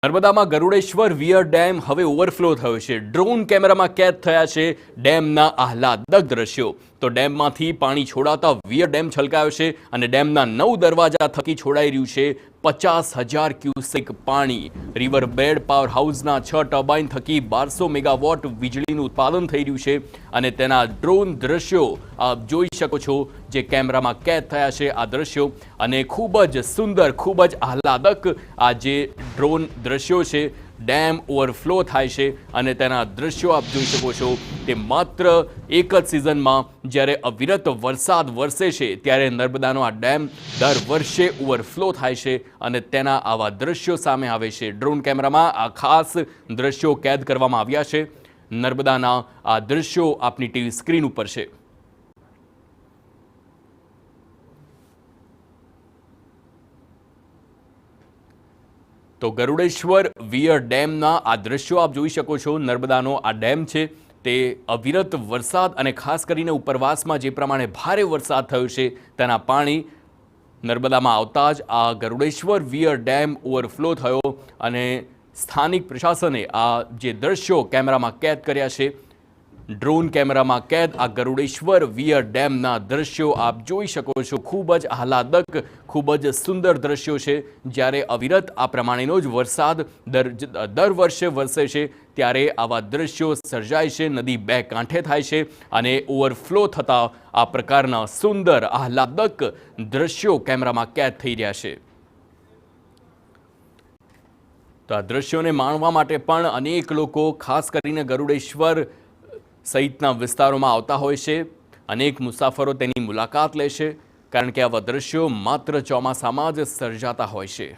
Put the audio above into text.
નર્મદામાં Garudeshwar wear dam હવે overflow થયો છે। ડ્રોન કેમેરામાં કેદ થયા છે ડેમના આહલાદક દ્રશ્યો। તો ડેમમાંથી પાણી છોડાતા વિયર ડેમ છલકાયો છે અને ડેમના 9 દરવાજા થકી છોડાઈ રહ્યું છે 50,000 ક્યુસેક પાણી। રિવર બેડ પાવર હાઉસના 6 ટર્બાઇન થકી 1200 મેગાવોટ વીજળીનું ઉત્પાદન થઈ રહ્યું છે અને તેના ડ્રોન દ્રશ્યો આપ જોઈ શકો છો, જે કેમેરામાં કેદ થયા છે આ દ્રશ્યો। અને ખૂબ જ સુંદર, ખૂબ જ આહલાદક આ જે ડ્રોન દ્રશ્યો છે। ડેમ ઓવરફ્લો થાય છે અને તેના દ્રશ્યો આપ જોઈ શકો છો। તે માત્ર એક જ સિઝનમાં જ્યારે અવિરત વરસાદ વરસે છે ત્યારે નર્મદાનો આ ડેમ દર વર્ષે ઓવરફ્લો થાય છે અને તેના આવા દ્રશ્યો સામે આવે છે। ડ્રોન કેમેરામાં આ ખાસ દ્રશ્યો કેદ કરવામાં આવ્યા છે। નર્મદાના આ દ્રશ્યો આપની ટીવી સ્ક્રીન ઉપર છે। તો ગરુડેશ્વર વિયર ડેમના આ દ્રશ્યો આપ જોઈ શકો છો। નર્મદાનો આ ડેમ છે તે અવિરત વરસાદ અને ખાસ કરીને ઉપરવાસમાં જે પ્રમાણે ભારે વરસાદ થયો છે તેના પાણી નર્મદામાં આવતા જ આ ગરુડેશ્વર વિયર ડેમ ઓવરફ્લો થયો અને સ્થાનિક પ્રશાસને આ જે દ્રશ્યો કેમેરામાં કેદ કર્યા છે, ડ્રોન કેમેરામાં કેદ આ ગરુડેશ્વર વિયર ડેમના દ્રશ્યો આપ જોઈ શકો છો। ખૂબ જ આહલાદક, ખૂબ જ સુંદર દ્રશ્યો છે। જ્યારે અવિરત આ પ્રમાણેનો જ વરસાદ દર વર્ષે વરસે છે ત્યારે આવા દ્રશ્યો સર્જાય છે, નદી બે કાંઠે થાય છે અને ઓવરફ્લો થતા આ પ્રકારના સુંદર આહલાદક દ્રશ્યો કેમેરામાં કેદ થઈ રહ્યા છે। તો આ દ્રશ્યોને માણવા માટે પણ અનેક લોકો ખાસ કરીને ગરુડેશ્વર સહિતના વિસ્તારોમાં આવતા હોય છે। અનેક મુસાફરો તેની મુલાકાત લે છે કારણ કે આવા દ્રશ્યો માત્ર ચોમાસામાં જ સર્જાતા હોય છે।